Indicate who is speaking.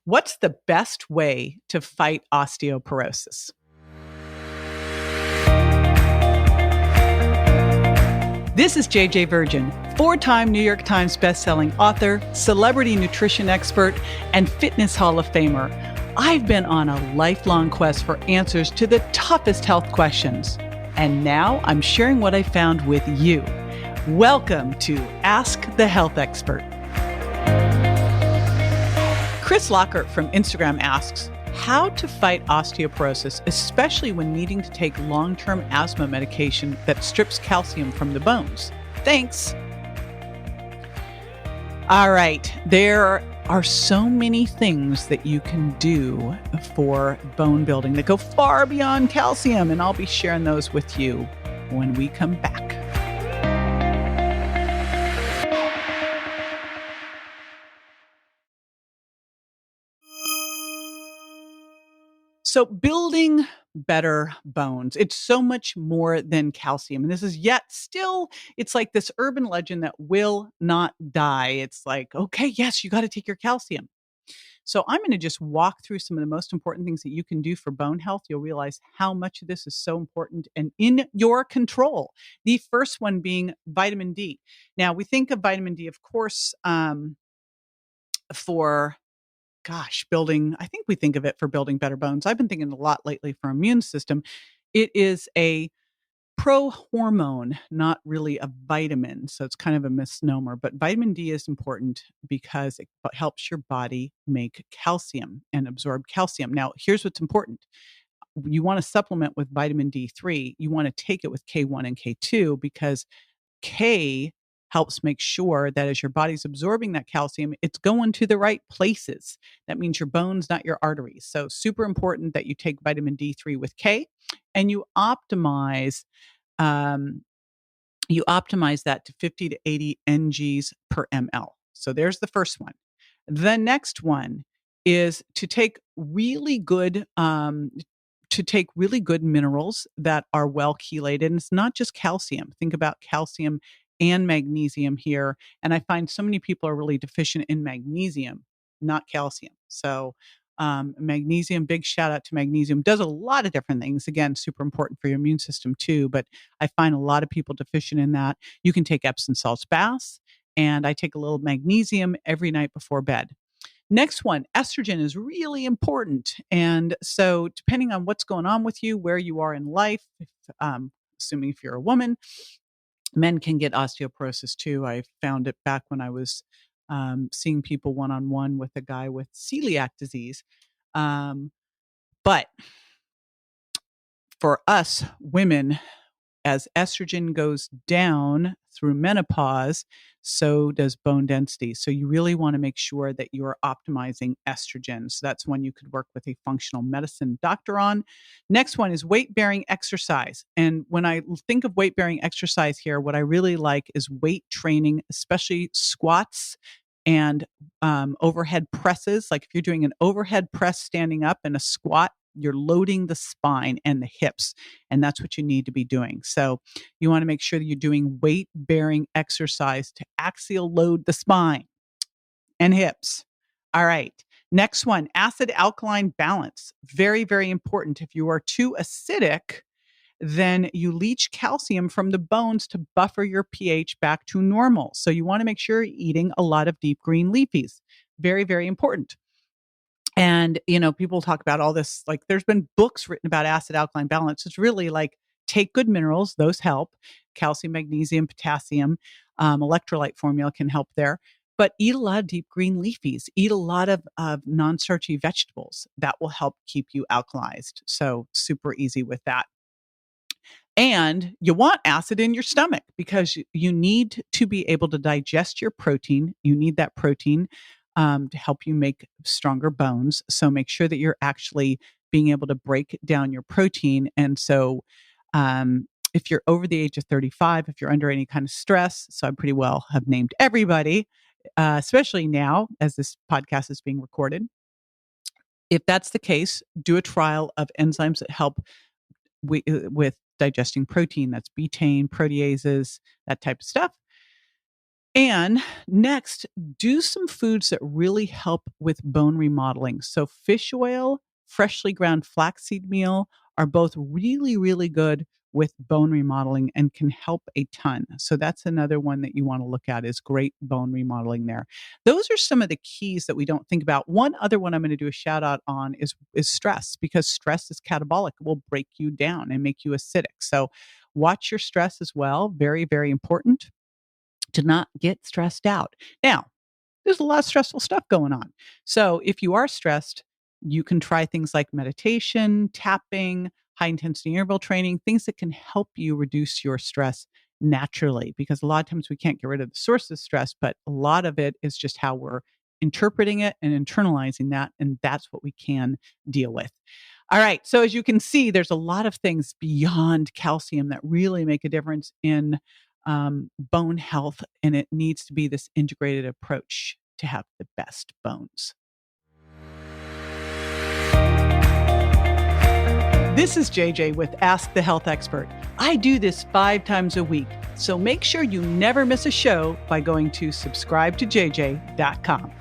Speaker 1: What's the best way to fight osteoporosis? This is JJ Virgin, four-time New York Times bestselling author, celebrity nutrition expert, and fitness Hall of Famer. I've been on a lifelong quest for answers to the toughest health questions. And now I'm sharing what I found with you. Welcome to Ask the Health Expert. Chris Lockhart from Instagram asks, how to fight osteoporosis, especially when needing to take long-term asthma medication that strips calcium from the bones? Thanks. All right. There are so many things that you can do for bone building that go far beyond calcium, and I'll be sharing those with you when we come back. So building better bones, it's so much more than calcium. And this is yet still, it's like this urban legend that will not die. It's like, okay, yes, you got to take your calcium. So I'm going to just walk through some of the most important things that you can do for bone health. You'll realize how much of this is so important and in your control. The first one being vitamin D. Now, we think of vitamin D, of course, for building, I think we think of it for building better bones. I've been thinking a lot lately for immune system. It is a pro-hormone, not really a vitamin. So it's kind of a misnomer, but vitamin D is important because it helps your body make calcium and absorb calcium. Now, here's what's important. You want to supplement with vitamin D3. You want to take it with K1 and K2 because K helps make sure that as your body's absorbing that calcium, it's going to the right places. That means your bones, not your arteries. So super important that you take vitamin D3 with K, and you optimize that to 50 to 80 NGs per ml. So there's the first one. The next one is to take really good minerals that are well chelated. And it's not just calcium. Think about calcium and magnesium here. And I find so many people are really deficient in magnesium, not calcium. So magnesium, big shout out to magnesium, does a lot of different things. Again, super important for your immune system too, but I find a lot of people deficient in that. You can take Epsom salts baths, and I take a little magnesium every night before bed. Next one, estrogen is really important. And so depending on what's going on with you, where you are in life, assuming if you're a woman, men can get osteoporosis too. I found it back when I was seeing people one-on-one with a guy with celiac disease. But for us women, as estrogen goes down through menopause, so does bone density. So you really want to make sure that you're optimizing estrogen. So that's one you could work with a functional medicine doctor on. Next one is weight-bearing exercise. And when I think of weight-bearing exercise here, what I really like is weight training, especially squats and overhead presses. Like if you're doing an overhead press standing up and a squat, you're loading the spine and the hips, and that's what you need to be doing. So you want to make sure that you're doing weight-bearing exercise to axial load the spine and hips. All right. Next one, acid-alkaline balance. Very, very important. If you are too acidic, then you leach calcium from the bones to buffer your pH back to normal. So you want to make sure you're eating a lot of deep green leafies. Very, very important. And, people talk about all this, like there's been books written about acid alkaline balance. It's really like take good minerals. Those help. Calcium, magnesium, potassium, electrolyte formula can help there. But eat a lot of deep green leafies. Eat a lot of non-starchy vegetables. That will help keep you alkalized. So super easy with that. And you want acid in your stomach because you need to be able to digest your protein. You need that protein to help you make stronger bones. So make sure that you're actually being able to break down your protein. And so if you're over the age of 35, if you're under any kind of stress, so I pretty well have named everybody, especially now as this podcast is being recorded. If that's the case, do a trial of enzymes that help with digesting protein. That's betaine, proteases, that type of stuff. And next, do some foods that really help with bone remodeling. So, fish oil, freshly ground flaxseed meal are both really, really good with bone remodeling and can help a ton. So, that's another one that you want to look at is great bone remodeling there. Those are some of the keys that we don't think about. One other one I'm going to do a shout out on is stress, because stress is catabolic. It will break you down and make you acidic. So, watch your stress as well. Very, very important to not get stressed out. Now, there's a lot of stressful stuff going on. So if you are stressed, you can try things like meditation, tapping, high intensity interval training, things that can help you reduce your stress naturally. Because a lot of times we can't get rid of the source of stress, but a lot of it is just how we're interpreting it and internalizing that. And that's what we can deal with. All right. So as you can see, there's a lot of things beyond calcium that really make a difference in bone health, and it needs to be this integrated approach to have the best bones. This is JJ with Ask the Health Expert. I do this 5 times a week, so make sure you never miss a show by going to subscribetojj.com.